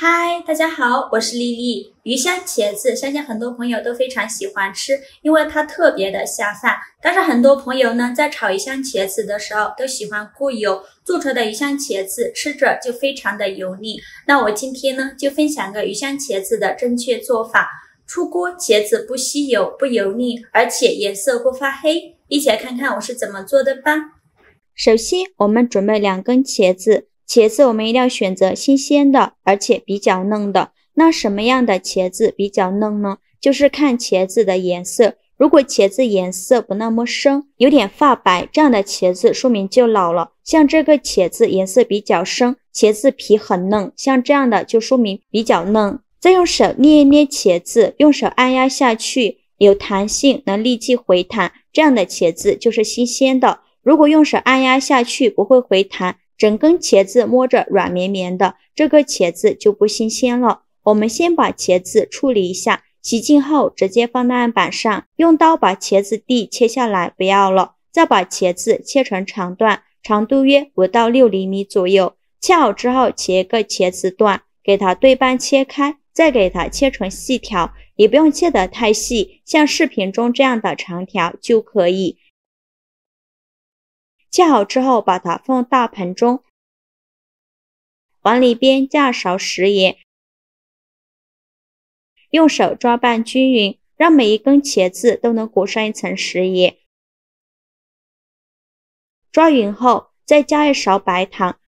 嗨，大家好，我是丽丽。鱼香茄子，相信很多朋友都非常喜欢吃，因为它特别的下饭。但是很多朋友呢，在炒鱼香茄子的时候，都喜欢过油，做出来的鱼香茄子吃着就非常的油腻。那我今天呢，就分享个鱼香茄子的正确做法。出锅茄子不吸油、不油腻，而且颜色不发黑。一起来看看我是怎么做的吧。首先，我们准备2根茄子。茄子我们一定要选择新鲜的，而且比较嫩的。那什么样的茄子比较嫩呢？就是看茄子的颜色。如果茄子颜色不那么深，有点发白，这样的茄子说明就老了。像这个茄子颜色比较深，茄子皮很嫩，像这样的就说明比较嫩。再用手捏一捏茄子，用手按压下去，有弹性，能立即回弹，这样的茄子就是新鲜的。如果用手按压下去不会回弹，整根茄子摸着软绵绵的，这个茄子就不新鲜了。我们先把茄子处理一下，洗净后直接放在案板上，用刀把茄子蒂切下来，不要了。再把茄子切成长段，长度约5到6厘米左右。切好之后，切一个茄子段，给它对半切开，再给它切成细条，也不用切得太细，像视频中这样的长条就可以。切好之后，把它放大盆中，往里边加勺食盐，用手抓拌均匀，让每一根茄子都能裹上一层食盐。抓匀后，再加1勺白糖，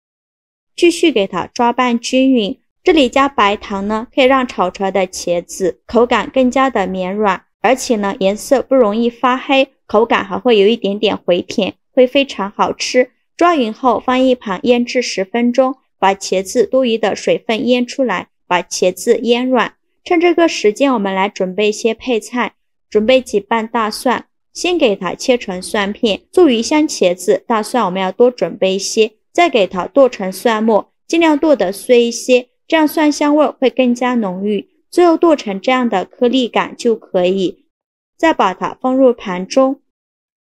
继续给它抓拌均匀。这里加白糖呢，可以让炒出来的茄子口感更加的绵软，而且呢，颜色不容易发黑，口感还会有一点点回甜，会非常好吃。抓匀后放一旁腌制10分钟，把茄子多余的水分腌出来，把茄子腌软。趁这个时间，我们来准备一些配菜。准备几瓣大蒜，先给它切成蒜片。做鱼香茄子，大蒜我们要多准备一些，再给它剁成蒜末，尽量剁得碎一些，这样蒜香味会更加浓郁。最后剁成这样的颗粒感就可以。再把它放入盘中。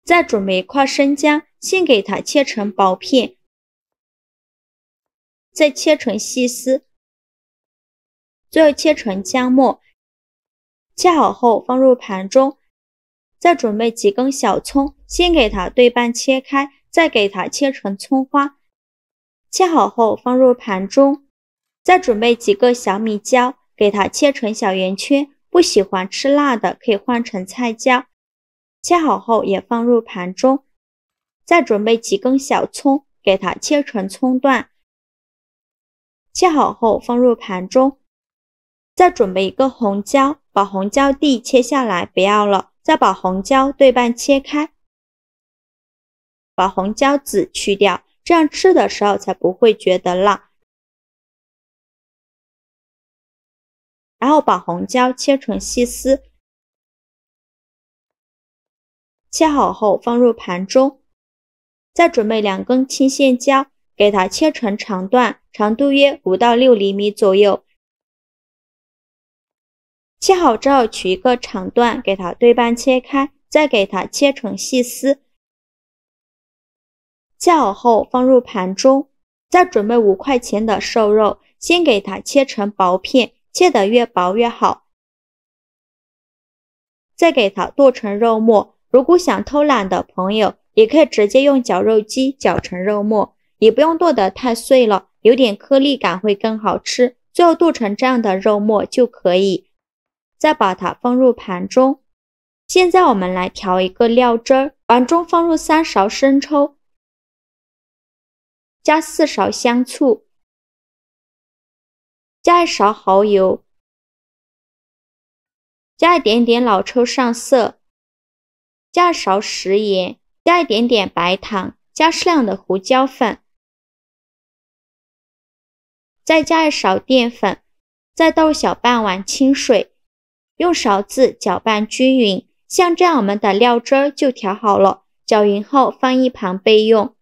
再准备一块生姜，先给它切成薄片，再切成细丝，最后切成姜末。切好后放入盘中。再准备几根小葱，先给它对半切开，再给它切成葱花。切好后放入盘中。再准备几个小米椒，给它切成小圆圈，不喜欢吃辣的可以换成菜椒。切好后也放入盘中。再准备几根小葱，给它切成葱段。切好后放入盘中。再准备一个红椒，把红椒蒂切下来，不要了。再把红椒对半切开，把红椒籽去掉，这样吃的时候才不会觉得辣。然后把红椒切成细丝。切好后放入盘中。再准备2根青线椒，给它切成长段，长度约5到6厘米左右。切好之后取一个长段，给它对半切开，再给它切成细丝。切好后放入盘中。再准备5块钱的瘦肉，先给它切成薄片，切得越薄越好。再给它剁成肉末。如果想偷懒的朋友，也可以直接用绞肉机绞成肉末，也不用剁得太碎了，有点颗粒感会更好吃。最后剁成这样的肉末就可以。再把它放入盘中。现在我们来调一个料汁儿，碗中放入3勺生抽，加4勺香醋，加1勺蚝油，加一点点老抽上色，加1勺食盐，加一点点白糖，加适量的胡椒粉，再加1勺淀粉，再倒小半碗清水。用勺子搅拌均匀，像这样我们的料汁儿就调好了。搅匀后放一旁备用。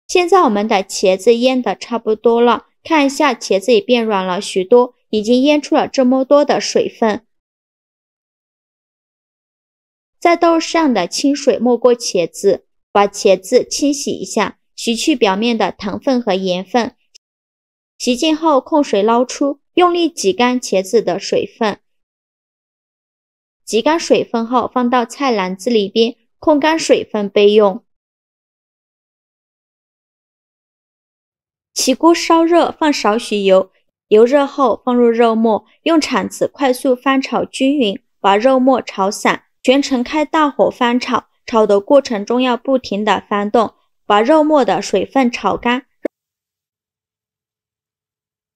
现在我们的茄子腌的差不多了，看一下茄子也变软了许多，已经腌出了这么多的水分。在豆上的清水没过茄子，把茄子清洗一下，洗去表面的糖分和盐分。洗净后控水捞出，用力挤干茄子的水分。挤干水分后放到菜篮子里边，控干水分备用。起锅烧热，放少许油，油热后放入肉末，用铲子快速翻炒均匀，把肉末炒散，全程开大火翻炒。炒的过程中要不停地翻动，把肉末的水分炒干。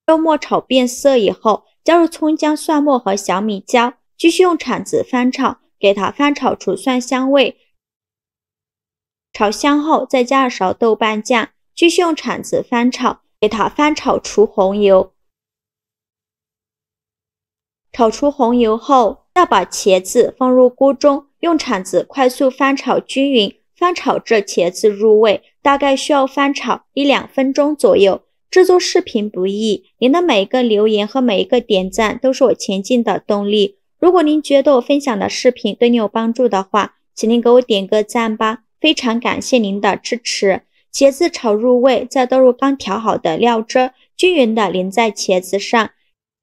肉末炒变色以后，加入葱姜蒜末和小米椒，继续用铲子翻炒，给它翻炒出蒜香味。炒香后再加2勺豆瓣酱，继续用铲子翻炒，给它翻炒出红油。炒出红油后，要把茄子放入锅中，用铲子快速翻炒均匀，翻炒至茄子入味，大概需要翻炒1-2分钟左右。制作视频不易，您的每一个留言和每一个点赞都是我前进的动力。如果您觉得我分享的视频对你有帮助的话，请您给我点个赞吧，非常感谢您的支持。茄子炒入味，再倒入刚调好的料汁，均匀的淋在茄子上，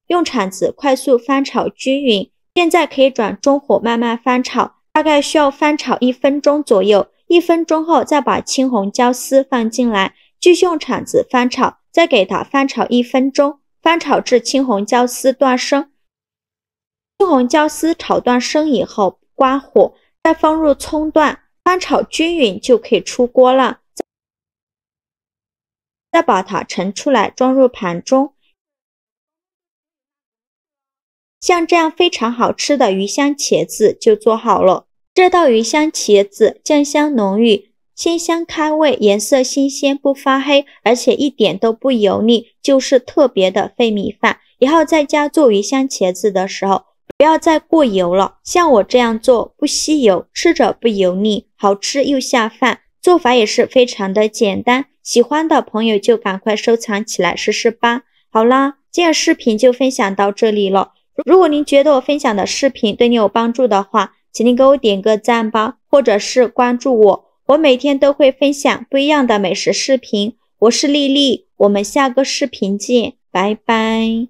用铲子快速翻炒均匀。现在可以转中火慢慢翻炒，大概需要翻炒1分钟左右。1分钟后再把青红椒丝放进来，继续用铲子翻炒，再给它翻炒1分钟，翻炒至青红椒丝断生。青红椒丝炒断生以后关火，再放入葱段，翻炒均匀就可以出锅了。再把它盛出来装入盘中。像这样非常好吃的鱼香茄子就做好了。这道鱼香茄子酱香浓郁，鲜香开胃，颜色新鲜不发黑，而且一点都不油腻，就是特别的费米饭。以后在家做鱼香茄子的时候，不要再过油了，像我这样做不吸油，吃着不油腻，好吃又下饭，做法也是非常的简单。喜欢的朋友就赶快收藏起来试试吧。好啦，今天视频就分享到这里了。如果您觉得我分享的视频对你有帮助的话，请您给我点个赞吧，或者是关注我，我每天都会分享不一样的美食视频。我是丽丽，我们下个视频见，拜拜。